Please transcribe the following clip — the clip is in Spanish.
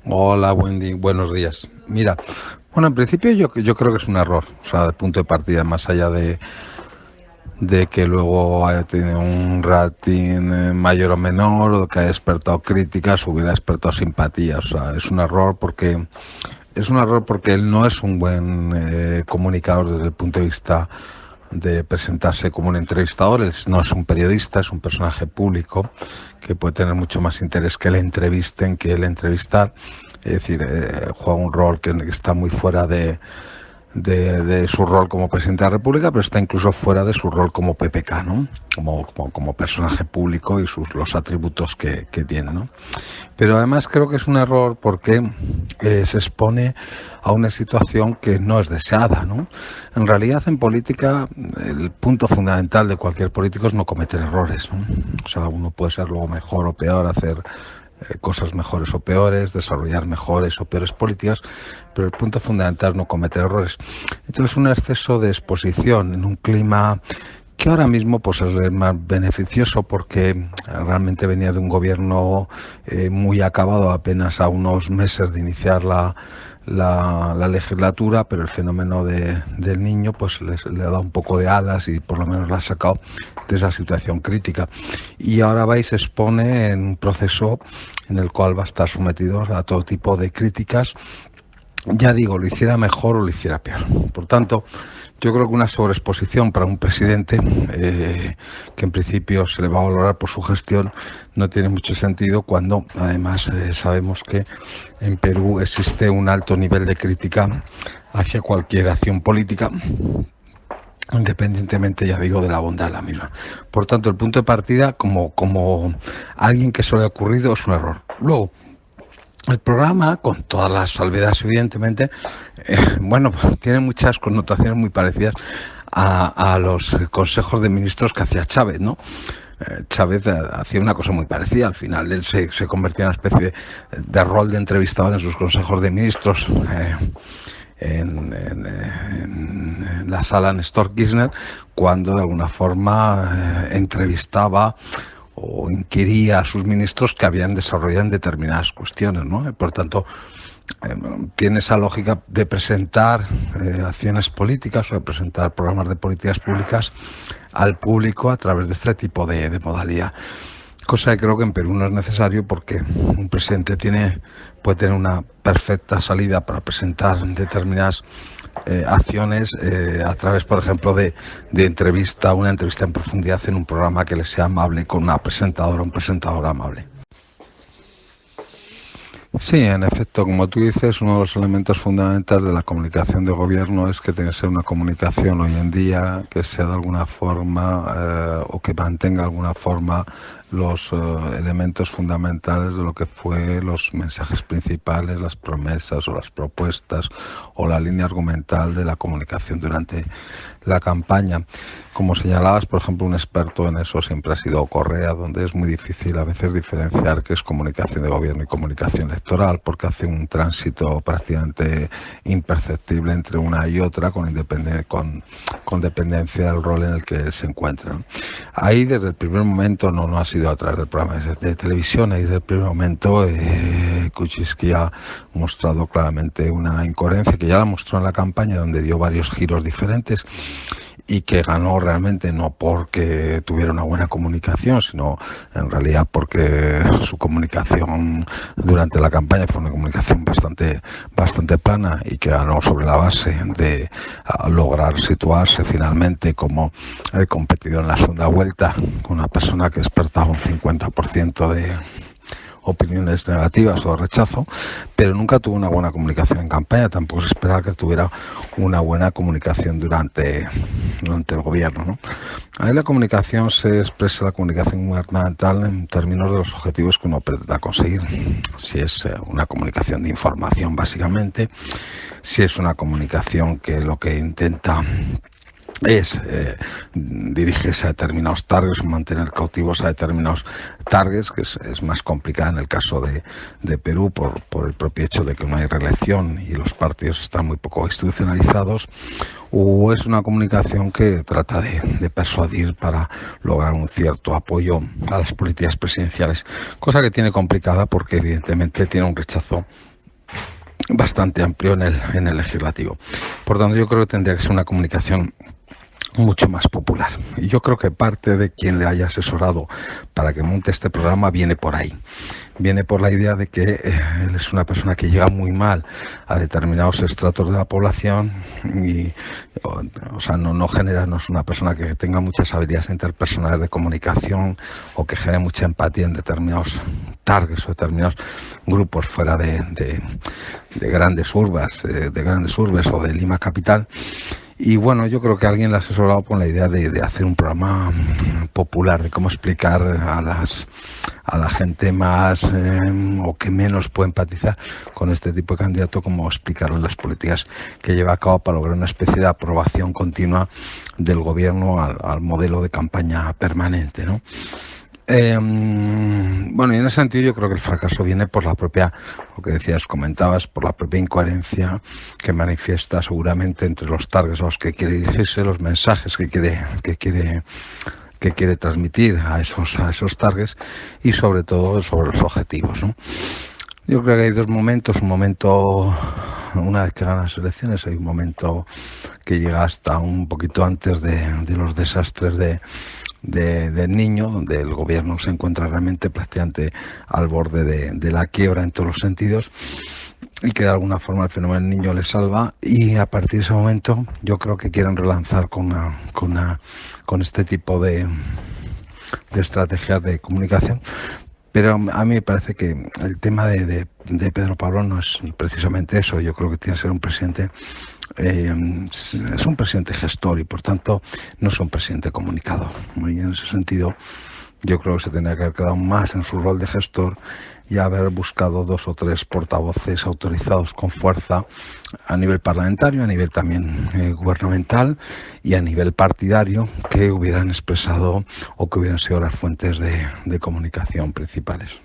Hola, Wendy, buenos días. Mira, bueno, en principio yo creo que es un error, o sea, de punto de partida, más allá de que luego haya tenido un rating mayor o menor, o que haya despertado críticas, hubiera despertado simpatías, o sea, es un error porque él no es un buen comunicador desde el punto de vista de presentarse como un entrevistador. Él no es un periodista, es un personaje público que puede tener mucho más interés que le entrevisten que el entrevistar. Es decir, juega un rol que está muy fuera de su rol como presidente de la República, pero está incluso fuera de su rol como PPK, ¿no? Como personaje público y los atributos que tiene, ¿no? Pero además creo que es un error porque se expone a una situación que no es deseada, ¿no? En realidad, en política, el punto fundamental de cualquier político es no cometer errores, ¿no? O sea, uno puede ser luego mejor o peor, hacer cosas mejores o peores, desarrollar mejores o peores políticas, pero el punto fundamental es no cometer errores. Entonces, un exceso de exposición en un clima que ahora mismo pues es más beneficioso porque realmente venía de un gobierno muy acabado, apenas a unos meses de iniciar la legislatura, pero el fenómeno del niño pues le ha dado un poco de alas y por lo menos la ha sacado de esa situación crítica. Y ahora va y se expone en un proceso en el cual va a estar sometido a todo tipo de críticas, ya digo, lo hiciera mejor o lo hiciera peor. Por tanto, yo creo que una sobreexposición para un presidente, que en principio se le va a valorar por su gestión, no tiene mucho sentido cuando además sabemos que en Perú existe un alto nivel de crítica hacia cualquier acción política, independientemente, ya digo, de la bondad de la misma. Por tanto, el punto de partida, como alguien que eso le ha ocurrido, es un error. Luego, el programa, con todas las salvedades, evidentemente, bueno, tiene muchas connotaciones muy parecidas a los consejos de ministros que hacía Chávez, ¿no? Chávez hacía una cosa muy parecida. Al final él se convertía en una especie de rol de entrevistador en sus consejos de ministros. En la sala Néstor Kirchner, cuando de alguna forma entrevistaba o inquiría a sus ministros que habían desarrollado en determinadas cuestiones, ¿no? Por tanto, tiene esa lógica de presentar acciones políticas o de presentar programas de políticas públicas al público a través de este tipo de modalidad. Cosa que creo que en Perú no es necesario porque un presidente puede tener una perfecta salida para presentar determinadas acciones a través, por ejemplo, de una entrevista en profundidad en un programa que le sea amable con una presentadora o un presentador amable. Sí, en efecto, como tú dices, uno de los elementos fundamentales de la comunicación de gobierno es que tiene que ser una comunicación hoy en día que sea de alguna forma o que mantenga de alguna forma los elementos fundamentales de lo que fue los mensajes principales, las promesas o las propuestas o la línea argumental de la comunicación durante la campaña. Como señalabas, por ejemplo, un experto en eso siempre ha sido Correa, donde es muy difícil a veces diferenciar qué es comunicación de gobierno y comunicación electoral, porque hace un tránsito prácticamente imperceptible entre una y otra con dependencia del rol en el que se encuentran. Ahí desde el primer momento, no ha sido a través del programa de televisión, ahí desde el primer momento Kuczynski ha mostrado claramente una incoherencia que ya la mostró en la campaña, donde dio varios giros diferentes y que ganó realmente no porque tuviera una buena comunicación, sino en realidad porque su comunicación durante la campaña fue una comunicación bastante plana y que ganó sobre la base de lograr situarse finalmente como competidor en la segunda vuelta con una persona que despertaba un 50% de opiniones negativas o de rechazo, pero nunca tuvo una buena comunicación en campaña. Tampoco se esperaba que tuviera una buena comunicación durante el gobierno, ¿no? Ahí la comunicación se expresa, la comunicación gubernamental, en términos de los objetivos que uno pretenda conseguir. Si es una comunicación de información, básicamente, si es una comunicación que lo que intenta es dirigirse a determinados targets o mantener cautivos a determinados targets, que es más complicada en el caso de Perú por el propio hecho de que no hay reelección y los partidos están muy poco institucionalizados, o es una comunicación que trata de persuadir para lograr un cierto apoyo a las políticas presidenciales, cosa que tiene complicada porque evidentemente tiene un rechazo bastante amplio en el legislativo. Por tanto, yo creo que tendría que ser una comunicación mucho más popular. Y yo creo que parte de quien le haya asesorado para que monte este programa viene por ahí. Viene por la idea de que él es una persona que llega muy mal a determinados estratos de la población y, o sea, no es una persona que tenga muchas habilidades interpersonales de comunicación o que genere mucha empatía en determinados targets o determinados grupos fuera de grandes urbes o de Lima capital. Y bueno, yo creo que alguien le ha asesorado con la idea de hacer un programa popular, de cómo explicar a la gente más o que menos puede empatizar con este tipo de candidato, cómo explicarle las políticas que lleva a cabo para lograr una especie de aprobación continua del gobierno al modelo de campaña permanente, ¿no? Bueno, y en ese sentido yo creo que el fracaso viene por la propia, lo que decías, comentabas, por la propia incoherencia que manifiesta seguramente entre los targets a los que quiere dirigirse, los mensajes que quiere transmitir a esos targets y sobre todo sobre los objetivos, ¿no? Yo creo que hay dos momentos, un momento una vez que ganan las elecciones, hay un momento que llega hasta un poquito antes de los desastres del Niño, donde el gobierno se encuentra realmente prácticamente al borde de la quiebra en todos los sentidos y que de alguna forma el fenómeno del Niño le salva, y a partir de ese momento yo creo que quieren relanzar con este tipo de estrategias de comunicación. Pero a mí me parece que el tema de Pedro Pablo no es precisamente eso. Yo creo que tiene que ser un presidente, es un presidente gestor y por tanto no es un presidente comunicador. Y en ese sentido yo creo que se tendría que haber quedado más en su rol de gestor y haber buscado 2 o 3 portavoces autorizados con fuerza a nivel parlamentario, a nivel también gubernamental y a nivel partidario, que hubieran expresado o que hubieran sido las fuentes de comunicación principales.